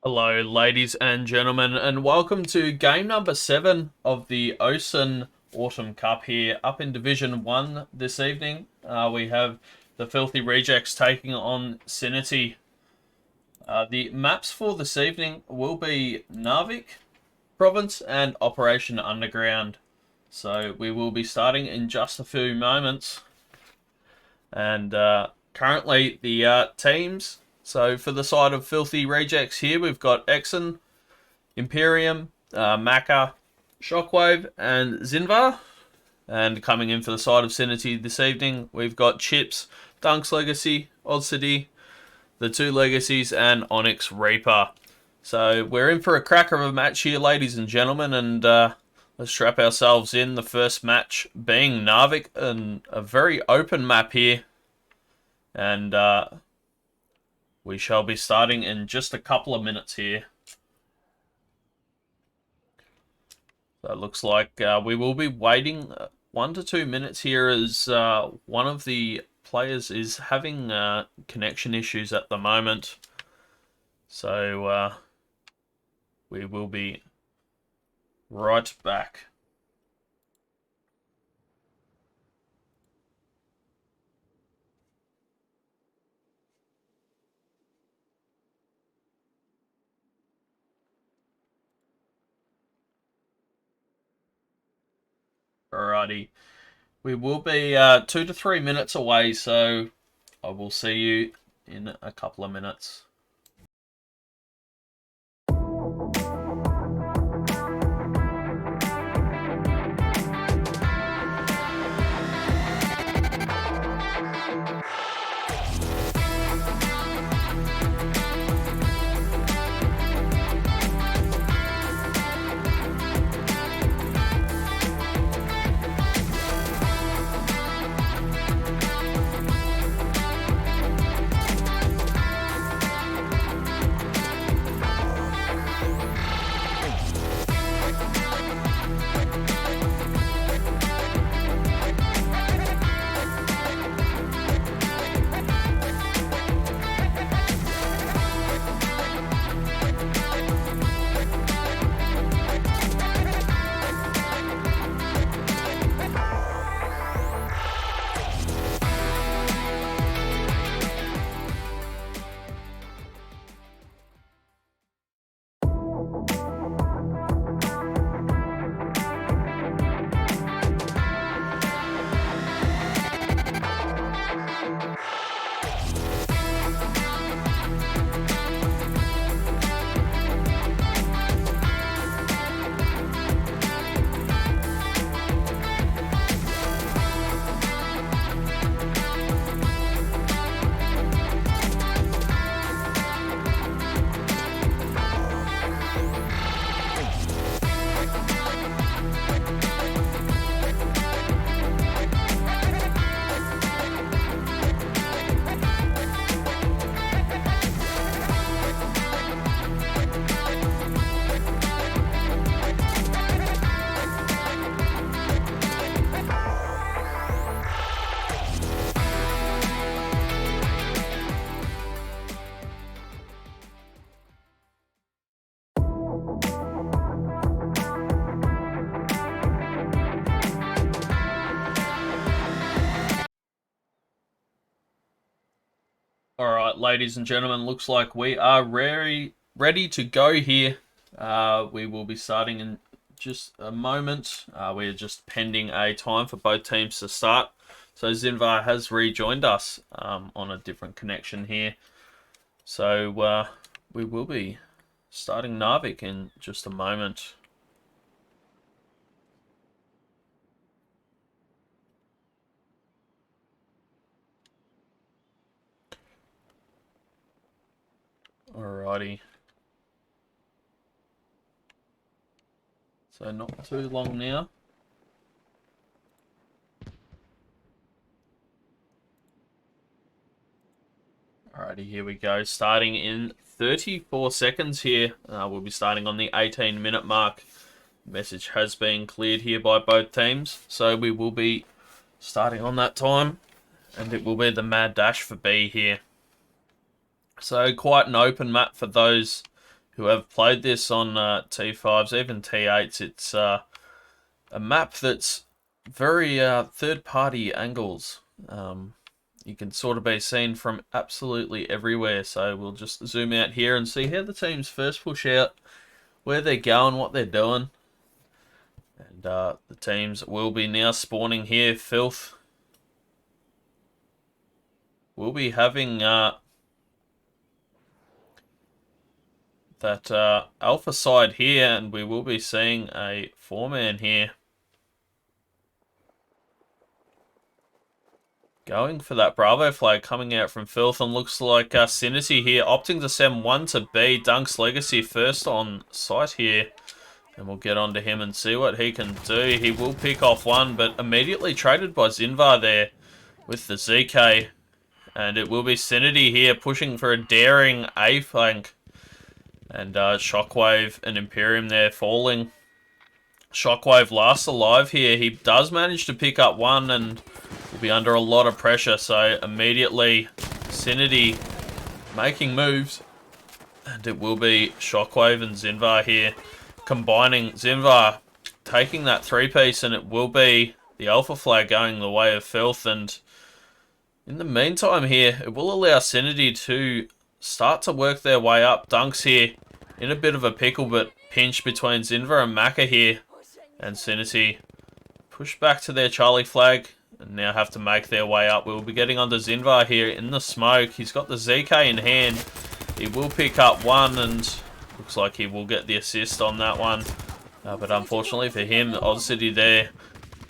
Hello, ladies and gentlemen, and welcome to game number 7 of the SiN Autumn Cup here up in Division 1 this evening. We have the Filthy Rejects taking on Sinity. The maps for this evening will be Narvik Province and Operation Underground. So we will be starting in just a few moments. And currently the teams... So for the side of Filthy Rejects here, we've got Exon, Imperium, Maka, Shockwave, and Zinvar. And coming in for the side of Sinity this evening, we've got Chips, Dunk's Legacy, Odd City, the two Legacies, and Onyx Reaper. So we're in for a cracker of a match here, ladies and gentlemen, and let's strap ourselves in. The first match being Narvik, and a very open map here. And we shall be starting in just a couple of minutes here. So it looks like we will be waiting 1 to 2 minutes here as one of the players is having connection issues at the moment. So we will be right back. Alrighty. We will be 2 to 3 minutes away, so I will see you in a couple of minutes. Alright, ladies and gentlemen, looks like we are ready to go here. We will be starting in just a moment. We are just pending a time for both teams to start. So Zinvar has rejoined us on a different connection here. So we will be starting Narvik in just a moment. Alrighty. So not too long now. Alrighty, here we go. Starting in 34 seconds here. We'll be starting on the 18-minute mark. Message has been cleared here by both teams. So we will be starting on that time. And it will be the mad dash for B here. So quite an open map for those who have played this on T5s, even T8s, it's a map that's very third-party angles. You can sort of be seen from absolutely everywhere. So we'll just zoom out here and see how the teams first push out, where they're going, what they're doing. And the teams will be now spawning here. Filth will be having that alpha side here, and we will be seeing a 4-man here. Going for that Bravo flag coming out from Filth, and looks like Synergy here opting to send 1 to B. Dunk's Legacy first on site here. And we'll get onto him and see what he can do. He will pick off 1, but immediately traded by Zinvar there with the ZK. And it will be Synergy here pushing for a daring A flank. And Shockwave and Imperium there falling. Shockwave last alive here. He does manage to pick up 1 and will be under a lot of pressure. So immediately Synergy making moves. And it will be Shockwave and Zinvar here combining. Zinvar taking that 3-piece, and it will be the alpha flag going the way of Filth. And in the meantime here, it will allow Synergy to start to work their way up. Dunks here in a bit of a pickle, but pinch between Zinvar and Maka here. And Synergy push back to their Charlie flag and now have to make their way up. We'll be getting onto Zinvar here in the smoke. He's got the ZK in hand. He will pick up 1, and looks like he will get the assist on that one. But unfortunately for him, Oddcity there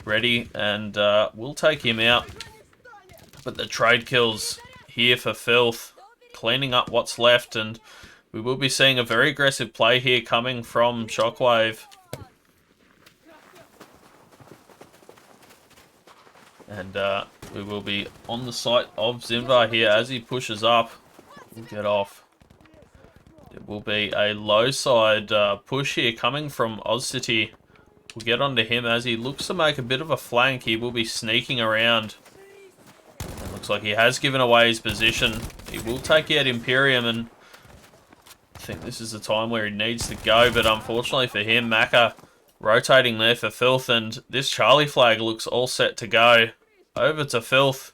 ready, and will take him out. But the trade kills here for Filth, cleaning up what's left, and we will be seeing a very aggressive play here coming from Shockwave. And we will be on the site of Zinvar here as he pushes up. We'll get off. It will be a low side push here coming from Oddcity. We'll get onto him as he looks to make a bit of a flank. He will be sneaking around. It looks like he has given away his position. He will take out Imperium, and I think this is the time where he needs to go. But unfortunately for him, Maka rotating there for Filth, and this Charlie flag looks all set to go over to Filth.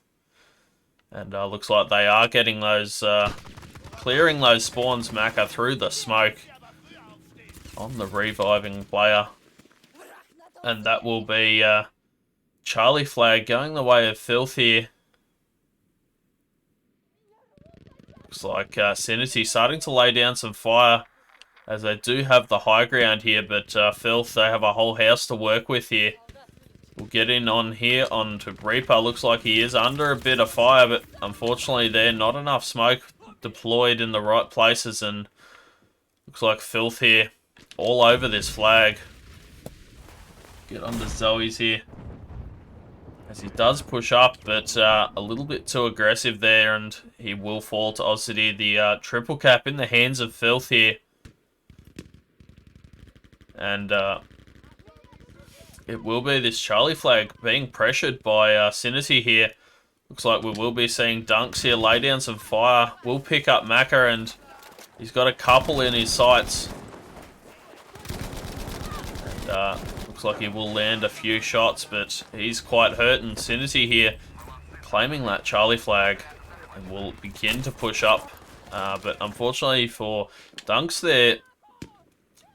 And looks like they are getting those, clearing those spawns, Maka, through the smoke on the reviving player. And that will be Charlie flag going the way of Filth here. Looks like Synergy starting to lay down some fire, as they do have the high ground here, but Filth, they have a whole house to work with here. We'll get in on here onto Reaper. Looks like he is under a bit of fire, but unfortunately there not enough smoke deployed in the right places, and looks like Filth here all over this flag. Get onto Zoe's here as he does push up, but a little bit too aggressive there, and he will fall to Oddcity. The triple cap in the hands of Filth here. And it will be this Charlie flag being pressured by Synergy here. Looks like we will be seeing Dunks here lay down some fire. We'll pick up Maka, and he's got a couple in his sights. And looks like he will land a few shots, but he's quite hurt. And Synergy here claiming that Charlie flag and will begin to push up. But unfortunately for Dunks there,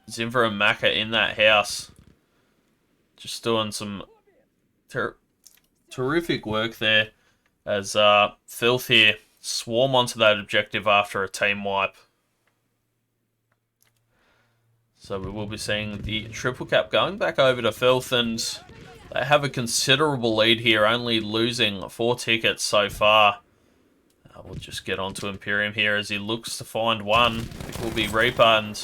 Zinvar and Maka in that house just doing some terrific work there, as Filth here swarm onto that objective after a team wipe. So we will be seeing the triple cap going back over to Filth, and they have a considerable lead here, only losing 4 tickets so far. We'll just get onto Imperium here as he looks to find 1. It will be Reaper, and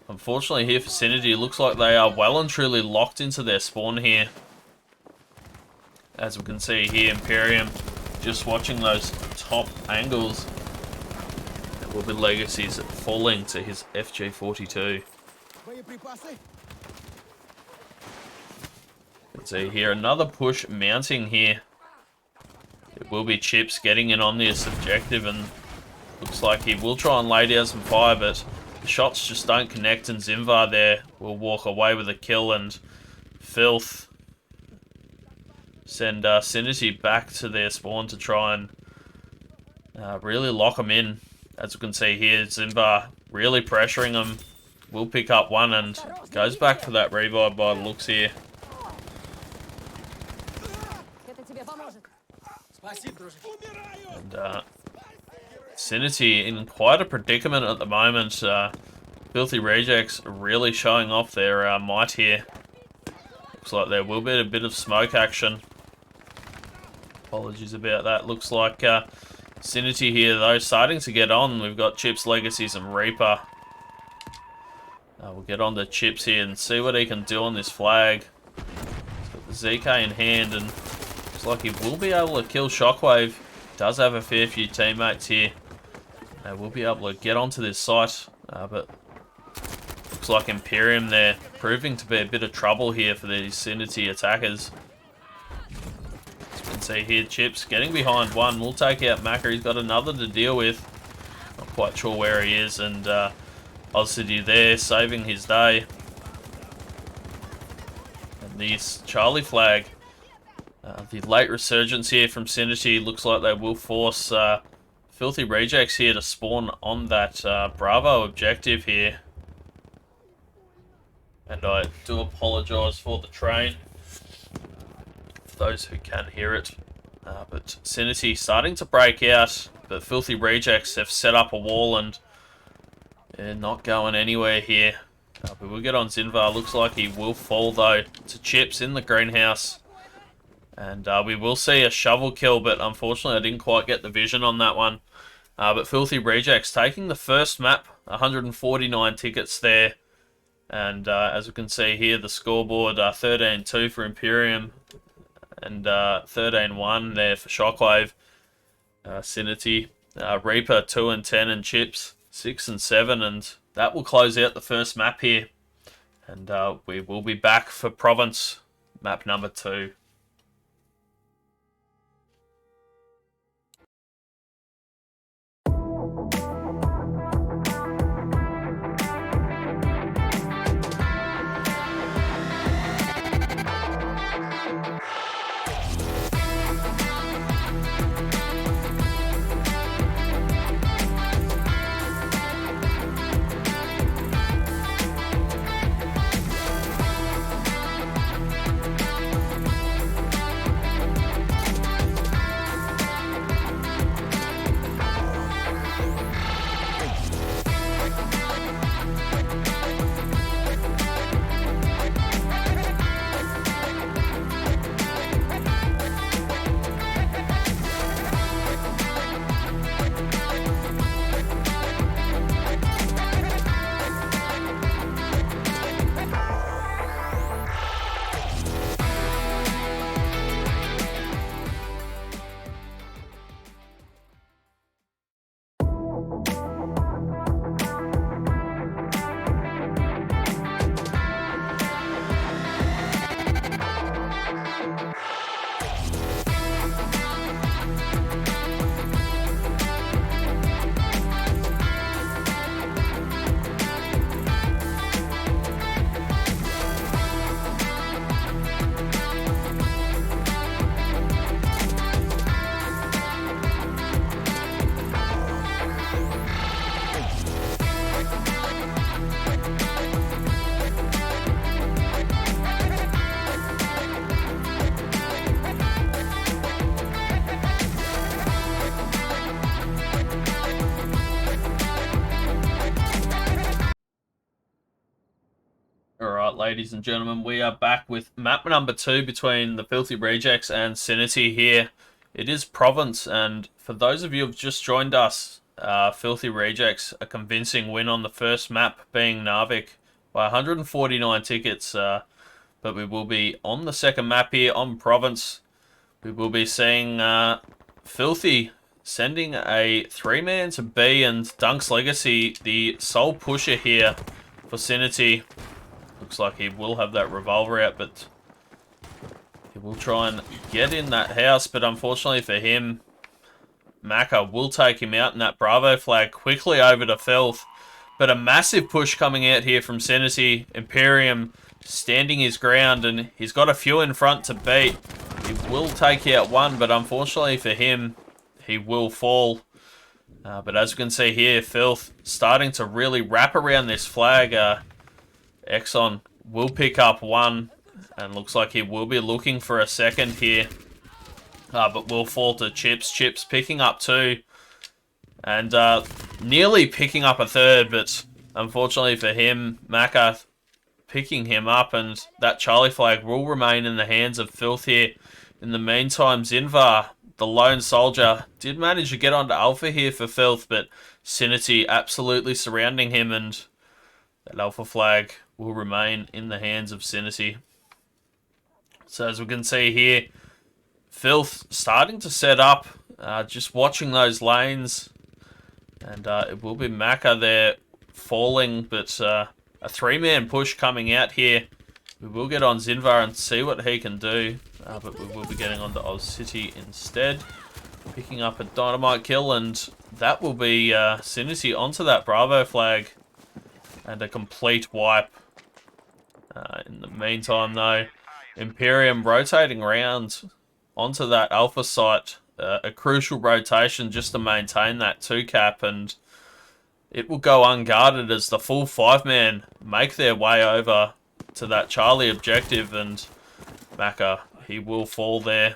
unfortunately here for Synergy, looks like they are well and truly locked into their spawn here. As we can see here, Imperium just watching those top angles. It will be Legacies falling to his FG42. Let's see here, another push mounting here. It will be Chips getting in on this objective, and Looks like he will try and lay down some fire, but the shots just don't connect, and Zimvar there will walk away with a kill, and Filth send Synergy back to their spawn to try and really lock them in. As we can see here, Zimvar really pressuring them. Will pick up one and goes back for that revive by the looks here. And Synergy in quite a predicament at the moment. Filthy Rejects really showing off their might here. Looks like there will be a bit of smoke action. Apologies about that. Looks like Synergy here, though, starting to get on. We've got Chips, Legacies, and Reaper. We'll get on to Chips here and see what he can do on this flag. He's got the ZK in hand, and looks like he will be able to kill Shockwave. Does have a fair few teammates here. We'll be able to get onto this site, but looks like Imperium there proving to be a bit of trouble here for these Synergy attackers. As you can see here, Chips getting behind one. We'll take out Macca. He's got another to deal with. Not quite sure where he is, and Ozcity there saving his day. And this Charlie flag, the late resurgence here from Synergy, looks like they will force Filthy Rejects here to spawn on that Bravo objective here. And I do apologise for the train, for those who can hear it. But Synergy starting to break out, but Filthy Rejects have set up a wall and they're not going anywhere here. But we'll get on Zinvar. Looks like he will fall, though, to Chips in the greenhouse. And we will see a shovel kill, but unfortunately I didn't quite get the vision on that one. But Filthy Rejects taking the first map, 149 tickets there. And as we can see here, the scoreboard, 13-2 for Imperium. And 13-1 there for Shockwave. Synergy, Reaper 2-10, and Chips 6-7, and that will close out the first map here. And we will be back for Province, map number 2. Alright, ladies and gentlemen, we are back with map number 2 between the Filthy Rejects and Synergy here. It is Province, and for those of you who have just joined us, Filthy Rejects, a convincing win on the first map being Narvik by 149 tickets. But we will be on the second map here on Province. We will be seeing Filthy sending a 3-man to B, and Dunk's Legacy, the sole pusher here for Synergy. Looks like he will have that revolver out, but he will try and get in that house. But unfortunately for him, Maka will take him out, and that Bravo flag quickly over to Filth. But a massive push coming out here from Synergy. Imperium standing his ground, and he's got a few in front to beat. He will take out one, but unfortunately for him, he will fall. But as we can see here, Filth starting to really wrap around this flag. Exxon will pick up one, and looks like he will be looking for a second here. But will fall to Chips. Chips picking up two, and nearly picking up a third, but unfortunately for him, Maka picking him up, and that Charlie flag will remain in the hands of Filth here. In the meantime, Zinvar, the lone soldier, did manage to get onto Alpha here for Filth, but Synergy absolutely surrounding him, and that Alpha flag will remain in the hands of Synergy. So as we can see here, Filth starting to set up, just watching those lanes, and it will be Maka there falling, but a three-man push coming out here. We will get on Zinvar and see what he can do, but we will be getting onto Oz City instead, picking up a dynamite kill, and that will be Synergy onto that Bravo flag, and a complete wipe. In the meantime, though, Imperium rotating around onto that Alpha site, a crucial rotation just to maintain that 2-cap, and it will go unguarded as the full 5-man make their way over to that Charlie objective, and Maka, he will fall there.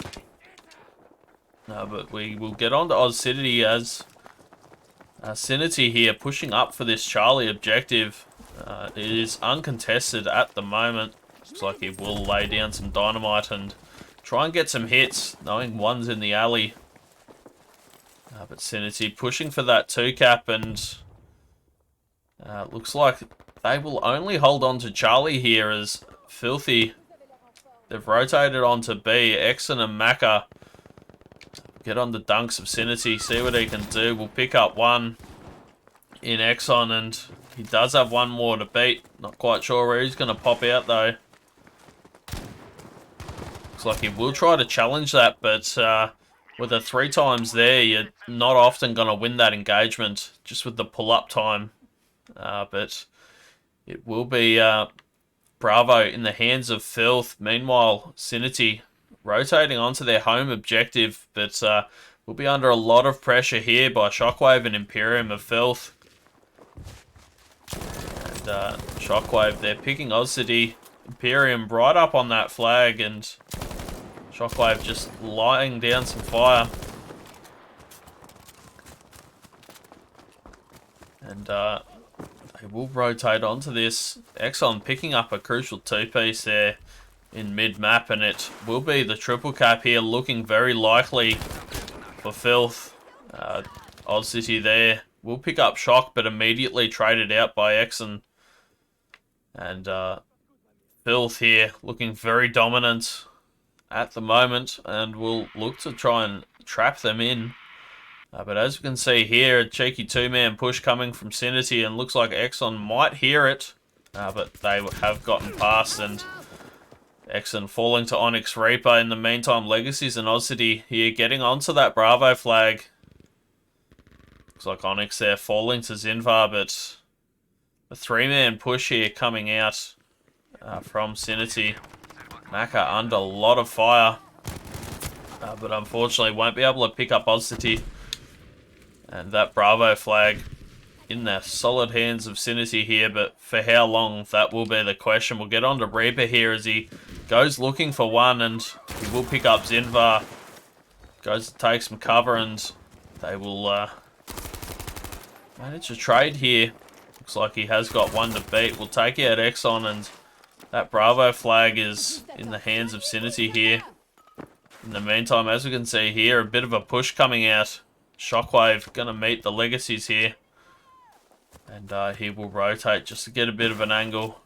But we will get on to Oz City as Synergy here pushing up for this Charlie objective. It is uncontested at the moment. Looks like he will lay down some dynamite and try and get some hits, knowing one's in the alley. But Synergy pushing for that 2-cap, and looks like they will only hold on to Charlie here as Filthy. They've rotated onto B. Exxon and Maka get on the dunks of Synergy, see what he can do. We'll pick up one in Exxon, and he does have one more to beat. Not quite sure where he's going to pop out, though. Looks like he will try to challenge that, but with the 3 times there, you're not often going to win that engagement, just with the pull-up time. But it will be Bravo in the hands of Filth. Meanwhile, Synergy rotating onto their home objective, but will be under a lot of pressure here by Shockwave and Imperium of Filth. And Shockwave, they're picking Oz City. Imperium right up on that flag, and Shockwave just lying down some fire. And they will rotate onto this. Exxon picking up a crucial 2-piece there in mid-map, and it will be the triple cap here, looking very likely for Filth. Oz City there will pick up Shock, but immediately traded out by Exxon. And Filth here looking very dominant at the moment, and will look to try and trap them in. But as you can see here, a cheeky 2-man push coming from Synergy, and looks like Exxon might hear it, but they have gotten past, and Exxon falling to Onyx Reaper. In the meantime, Legacies and Oz City here getting onto that Bravo flag. Looks like Onyx there falling to Zinvar, but a 3-man push here coming out from Synergy. Maka under a lot of fire, but unfortunately won't be able to pick up Oz City. And that Bravo flag in the solid hands of Synergy here, but for how long, that will be the question. We'll get on to Reaper here as he goes looking for one, and he will pick up Zinvar. Goes to take some cover, and they will manage to trade here. Looks like he has got one to beat. We'll take out Exxon, and that Bravo flag is in the hands of Synergy here. In the meantime, as we can see here, a bit of a push coming out. Shockwave going to meet the Legacies here. And he will rotate just to get a bit of an angle.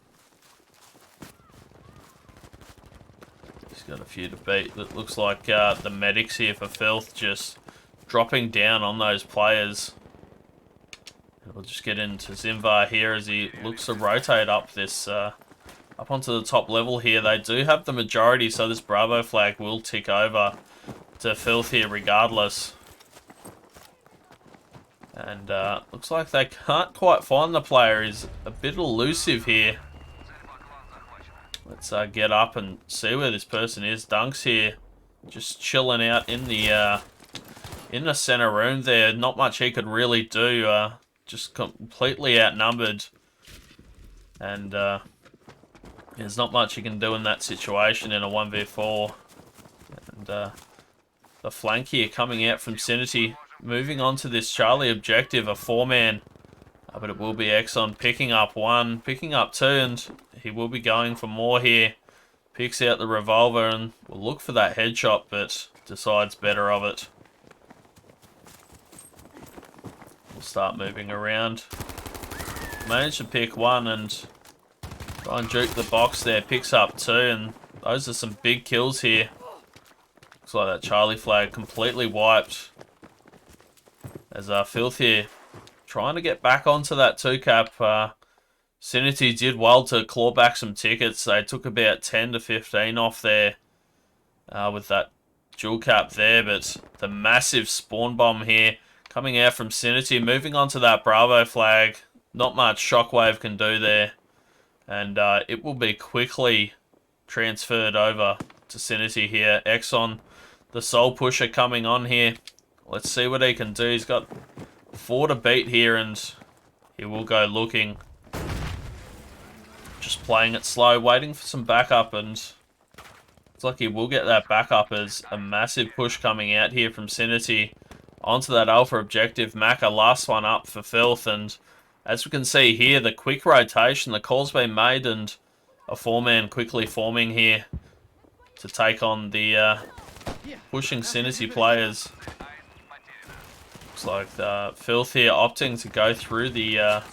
He's got a few to beat. It looks like the medics here for Filth just dropping down on those players. And we'll just get into Zinvar here as he looks to rotate up this up onto the top level here. They do have the majority, so this Bravo flag will tick over to Filth here regardless. And looks like they can't quite find the player. He's a bit elusive here. Let's get up and see where this person is. Dunk's here, just chilling out in the center room there. Not much he could really do. Just completely outnumbered. And there's not much he can do in that situation in a 1v4. And the flank here coming out from Sinity. Moving on to this Charlie objective, a 4-man. But it will be Exxon picking up 1, picking up 2, and he will be going for more here. Picks out the revolver and will look for that headshot, but decides better of it. We'll start moving around. Managed to pick 1 and try and juke the box there. Picks up 2, and those are some big kills here. Looks like that Charlie flag completely wiped. As Filth here trying to get back onto that 2-cap. Sinity did well to claw back some tickets. They took about 10 to 15 off there with that dual cap there. But the massive spawn bomb here coming out from Sinity. Moving on to that Bravo flag. Not much Shockwave can do there. And it will be quickly transferred over to Sinity here. Exxon, the Soul Pusher coming on here. Let's see what he can do. He's got 4 to beat here, and he will go looking. Just playing it slow, waiting for some backup, and it's like he will get that backup as a massive push coming out here from Sinity onto that Alpha objective. Macca, last one up for Filth, and as we can see here, the quick rotation, the call's been made, and a 4-man quickly forming here to take on the pushing Sinity players. Looks like Filth here opting to go through the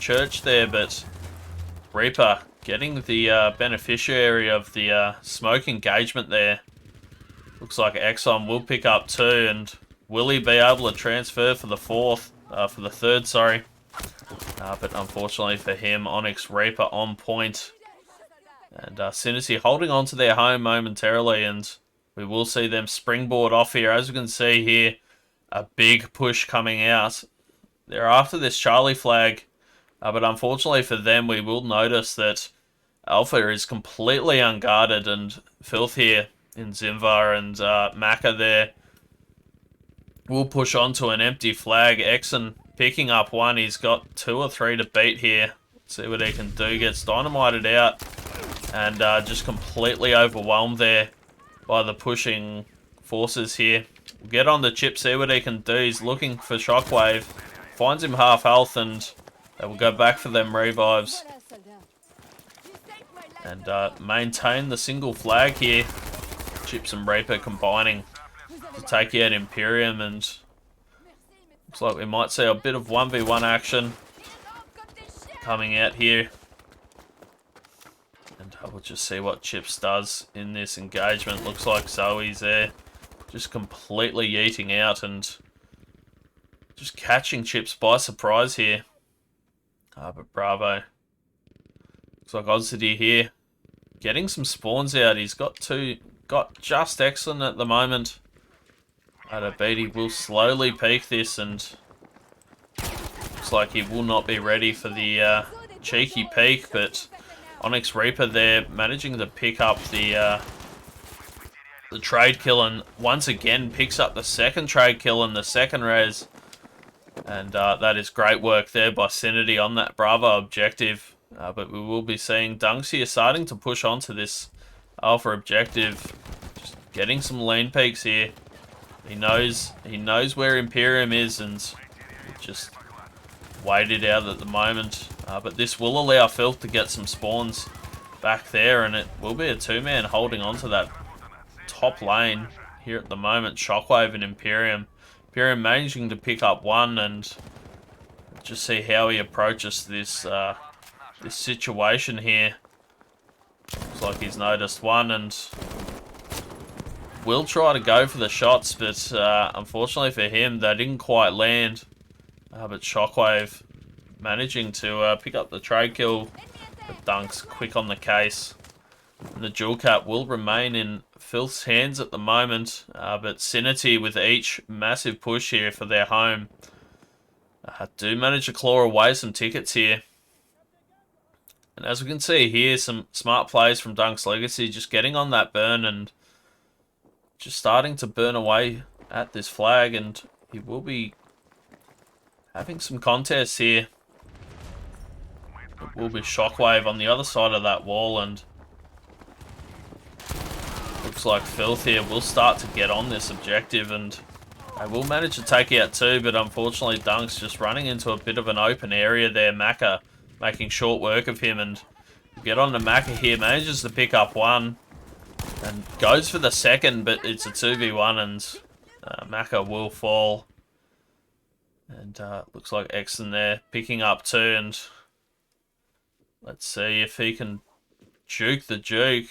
church there, but Reaper getting the beneficiary of the smoke engagement there. Looks like Exxon will pick up 2, and will he be able to transfer for the third, sorry. But unfortunately for him, Onyx Reaper on point. And Sinity holding on to their home momentarily, and we will see them springboard off here. As we can see here, a big push coming out. They're after this Charlie flag, but unfortunately for them, we will notice that Alpha is completely unguarded, and Filth here in Zimvar and Macca there will push onto an empty flag. Exxon picking up 1. He's got 2 or 3 to beat here. Let's see what he can do. Gets dynamited out and just completely overwhelmed there by the pushing forces here. We'll get on the chip, see what he can do. He's looking for Shockwave. Finds him half health, and they will go back for them revives. And maintain the single flag here. Chips and Reaper combining to take out Imperium, and looks like we might see a bit of 1v1 action coming out here. And we'll just see what Chips does in this engagement. Looks like Zoe's there, just completely yeeting out and just catching Chips by surprise here. But Bravo. Looks like Ozzity here getting some spawns out. He's got just excellent at the moment. Beatty will slowly peak this, and looks like he will not be ready for the cheeky peek, but Onyx Reaper there managing to pick up the trade kill, and once again picks up the second trade kill and the second res. And that is great work there by Sinity on that Bravo objective. But we will be seeing Dunks here starting to push onto this Alpha objective. Just getting some lean peaks here. He knows where Imperium is, and just waited out at the moment. But this will allow Filth to get some spawns back there, and it will be a 2-man holding onto that top lane here at the moment. Shockwave and Imperium. Imperium managing to pick up 1, and just see how he approaches this this situation here. Looks like he's noticed 1 and will try to go for the shots, but unfortunately for him, they didn't quite land. But Shockwave managing to pick up the trade kill. But Dunk's quick on the case. And the dual cap will remain in Filth's hands at the moment, but Sinity with each massive push here for their home do manage to claw away some tickets here. And as we can see here, some smart plays from Dunk's Legacy, just getting on that burn and just starting to burn away at this flag, and he will be having some contests here. It will be Shockwave on the other side of that wall, and looks like Filth here will start to get on this objective, and they will manage to take out two, but unfortunately Dunk's just running into a bit of an open area there. Macca making short work of him, and get on to Macca here, manages to pick up one, and goes for the second, but it's a 2v1, and Macca will fall. And looks like Exton there picking up two, and let's see if he can juke the juke.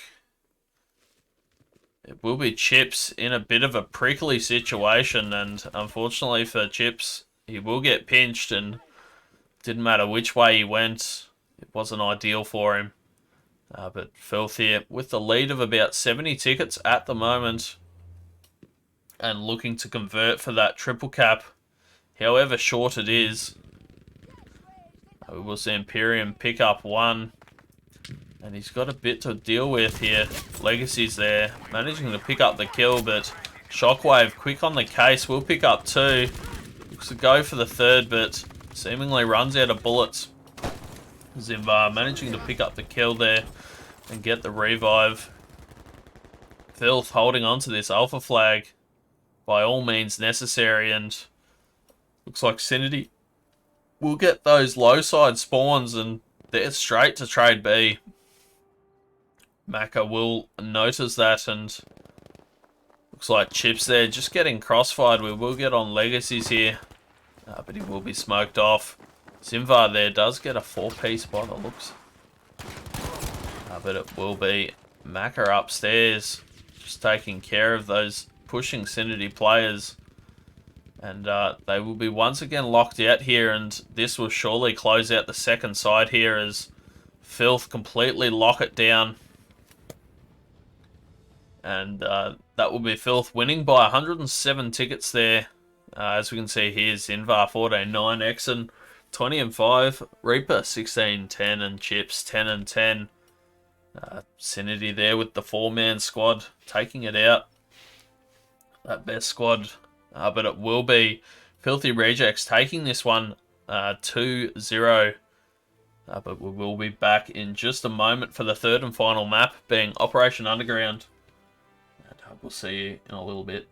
It will be Chips in a bit of a prickly situation, and unfortunately for Chips, he will get pinched, and didn't matter which way he went, it wasn't ideal for him. But Filth here with the lead of about 70 tickets at the moment, and looking to convert for that triple cap, however short it is. We will see Imperium pick up one, and he's got a bit to deal with here. Legacy's there, managing to pick up the kill, but Shockwave quick on the case, will pick up two. Looks to go for the third, but seemingly runs out of bullets. Zimbar managing to pick up the kill there and get the revive. Filth holding on to this alpha flag by all means necessary, and looks like Sinity will get those low side spawns, and they're straight to trade B. Macca will notice that, and looks like Chips there just getting crossfired. We will get on Legacies here, but he will be smoked off. Zimvar there does get a 4-piece by the looks. But it will be Macca upstairs, just taking care of those pushing Sinity players. And they will be once again locked out here, and this will surely close out the second side here as Filth completely lock it down. And that will be Filth winning by 107 tickets there. As we can see here, Zinvar 14-9, Exon 20-5, Reaper 16-10, and Chips 10-10. Sinity there with the 4-man squad taking it out. That best squad. But it will be Filthy Rejects taking this one 2-0. But we will be back in just a moment for the third and final map, being Operation Underground. And we'll see you in a little bit.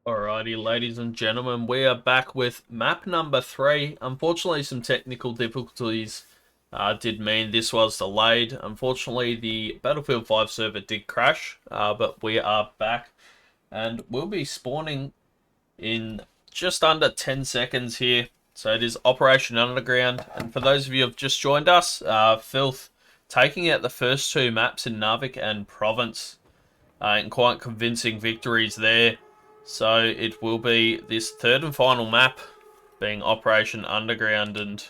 Alrighty, ladies and gentlemen, we are back with map number 3. Unfortunately, some technical difficulties did mean this was delayed. Unfortunately, the Battlefield 5 server did crash, but we are back and we'll be spawning in just under 10 seconds here. So it is Operation Underground, and for those of you who have just joined us, Filth taking out the first two maps in Narvik and Province in quite convincing victories there. So it will be this third and final map being Operation Underground, and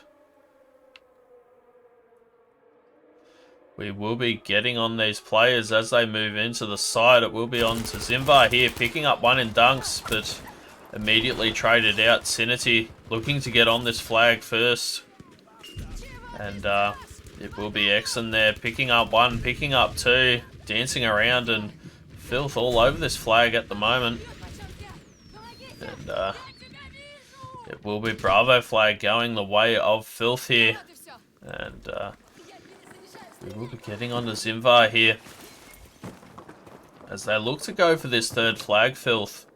we will be getting on these players as they move into the side. It will be on to Zimvar here, picking up one in dunks, but immediately traded out. Sinity looking to get on this flag first. And it will be Exon there, picking up one, picking up two, dancing around, and Filth all over this flag at the moment. And it will be Bravo flag going the way of Filth here. And we will be getting on to Zimvar here as they look to go for this third flag, Filth.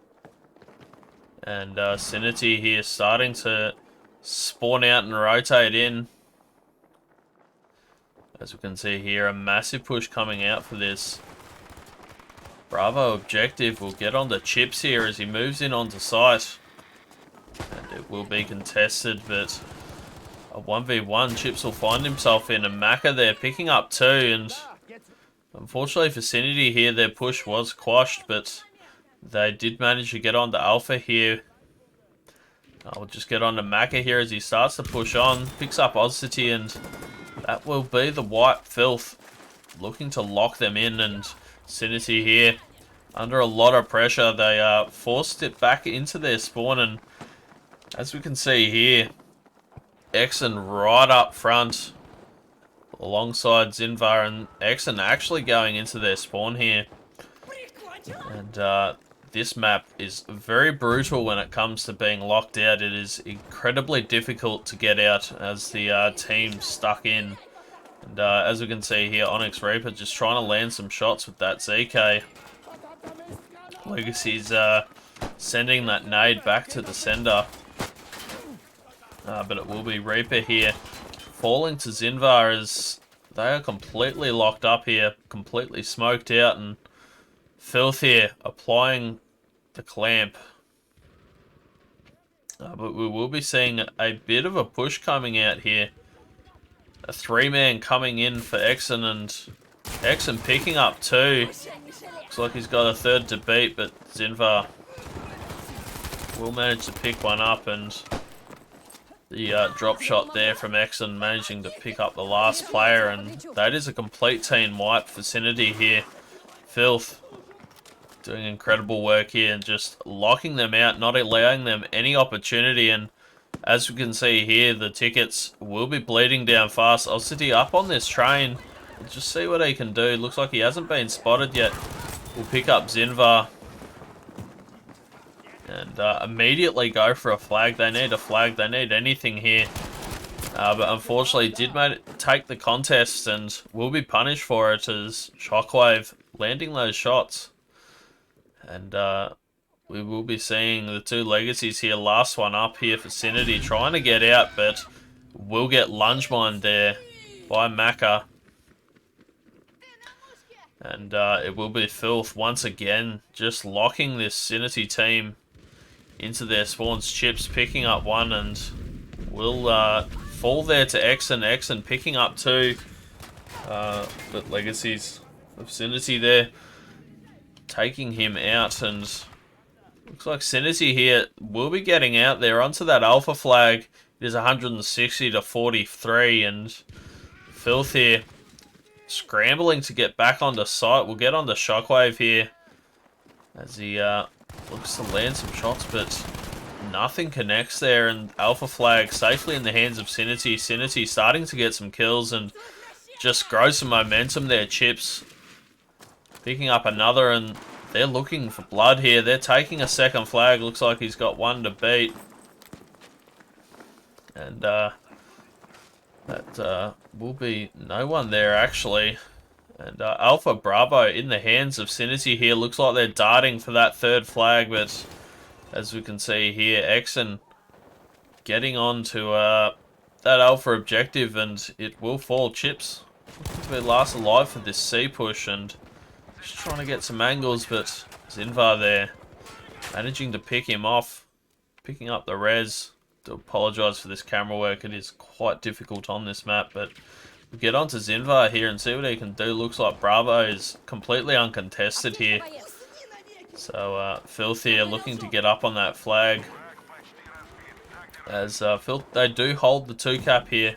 And Sinity here starting to spawn out and rotate in. As we can see here, a massive push coming out for this. Bravo objective will get onto Chips here as he moves in onto site. And it will be contested, but a 1v1, Chips will find himself in. And Maka there picking up two, and unfortunately for Sinity here, their push was quashed, but they did manage to get onto Alpha here. I'll just get on to Maka here as he starts to push on, picks up Oddcity, and that will be the white Filth looking to lock them in. And Sinity here, under a lot of pressure, they forced it back into their spawn, and as we can see here, Exon right up front alongside Zinvar, and Exon actually going into their spawn here. And this map is very brutal when it comes to being locked out. It is incredibly difficult to get out as the team's stuck in. And as we can see here, Onyx Reaper just trying to land some shots with that ZK. Legacy's sending that nade back to the sender. But it will be Reaper here falling to Zinvar as they are completely locked up here, completely smoked out, and Filth here applying the clamp. But we will be seeing a bit of a push coming out here. A three-man coming in for Exon, and Exon picking up two. Looks like he's got a third to beat, but Zinvar will manage to pick one up, and the drop shot there from Exon managing to pick up the last player, and that is a complete team wipe for Sinity here. Filth doing incredible work here and just locking them out, not allowing them any opportunity. And as we can see here, the tickets will be bleeding down fast. Oddcity up on this train. We'll just see what he can do. Looks like he hasn't been spotted yet. We'll pick up Zinvar and immediately go for a flag. They need a flag. They need anything here. But unfortunately did take the contest and will be punished for it as Shockwave landing those shots. And we will be seeing the two legacies here. Last one up here for Sinity, trying to get out, but will get lunge mined there by Maka. And it will be Filth once again, just locking this Sinity team into their spawns. Chips picking up one and will fall there to Exon. Exon picking up two. But legacies of Sinity there taking him out, and looks like Sinity here will be getting out there onto that Alpha flag. It is 160 to 43, and Filth here scrambling to get back onto site. We'll get onto Shockwave here as he looks to land some shots, but nothing connects there, and Alpha flag safely in the hands of Sinity. Sinity starting to get some kills and just grow some momentum there. Chips picking up another, and they're looking for blood here. They're taking a second flag. Looks like he's got one to beat. And that will be no one there, actually. And Alpha Bravo in the hands of Sinity here. Looks like they're darting for that third flag, but As we can see here, SiN getting on to that alpha objective, and it will fall. Chips looking to be last alive for this C push, and just trying to get some angles, but Zinvar there managing to pick him off, picking up the res. Do apologise for this camera work, it is quite difficult on this map, but we'll get on to Zinvar here and see what he can do. Looks like Bravo is completely uncontested here. So Filth here looking to get up on that flag. As Filth, they do hold the 2-cap here.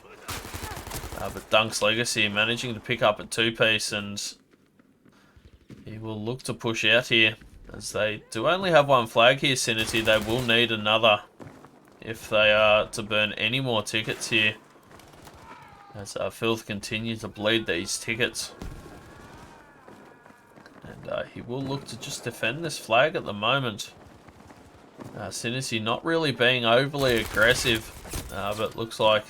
But Dunk's Legacy managing to pick up a 2-piece, and he will look to push out here. As they do only have one flag here, Sinity, they will need another if they are to burn any more tickets here. As Filth continues to bleed these tickets. And he will look to just defend this flag at the moment. Sinity not really being overly aggressive, but looks like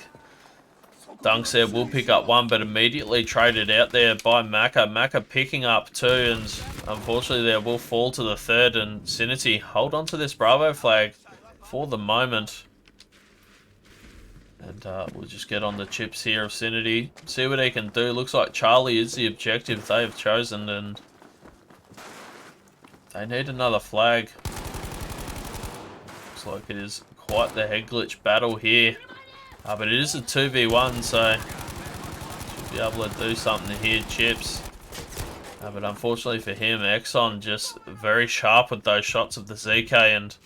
Dunks there will pick up one, but immediately traded out there by Maka. Maka picking up two, and unfortunately they will fall to the third, and Sinity hold on to this Bravo flag for the moment. And we'll just get on the chips here of Sinity, see what he can do. Looks like Charlie is the objective they have chosen, and they need another flag. Looks like it is quite the head glitch battle here. But it is a 2v1, so should be able to do something here, Chips. But unfortunately for him, Exxon just very sharp with those shots of the ZK, and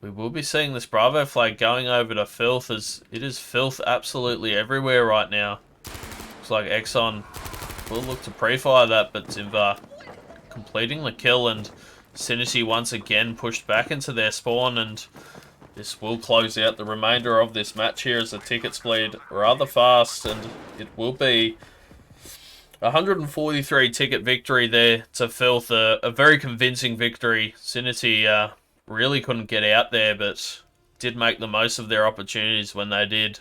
we will be seeing this Bravo flag going over to Filth, as it is Filth absolutely everywhere right now. Looks like Exxon will look to pre-fire that, but Zinvar completing the kill, and Sinity once again pushed back into their spawn, and this will close out the remainder of this match here as the tickets bleed rather fast, and it will be 143 ticket victory there to Filth. A very convincing victory. Sinity really couldn't get out there, but did make the most of their opportunities when they did.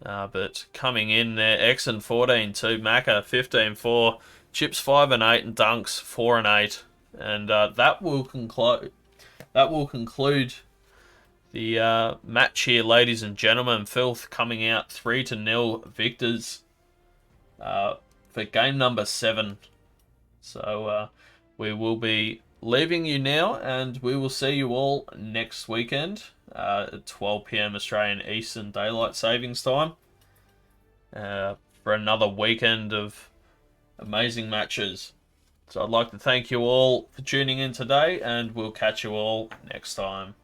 But coming in there, Exxon 14-2, Maka 15-4, Chips 5-8, and Dunks 4-8. And that will conclude the match here, ladies and gentlemen. Filth coming out 3-0 victors for game number 7. So we will be leaving you now, and we will see you all next weekend at 12 PM Australian Eastern Daylight Savings Time for another weekend of amazing matches. So I'd like to thank you all for tuning in today, and we'll catch you all next time.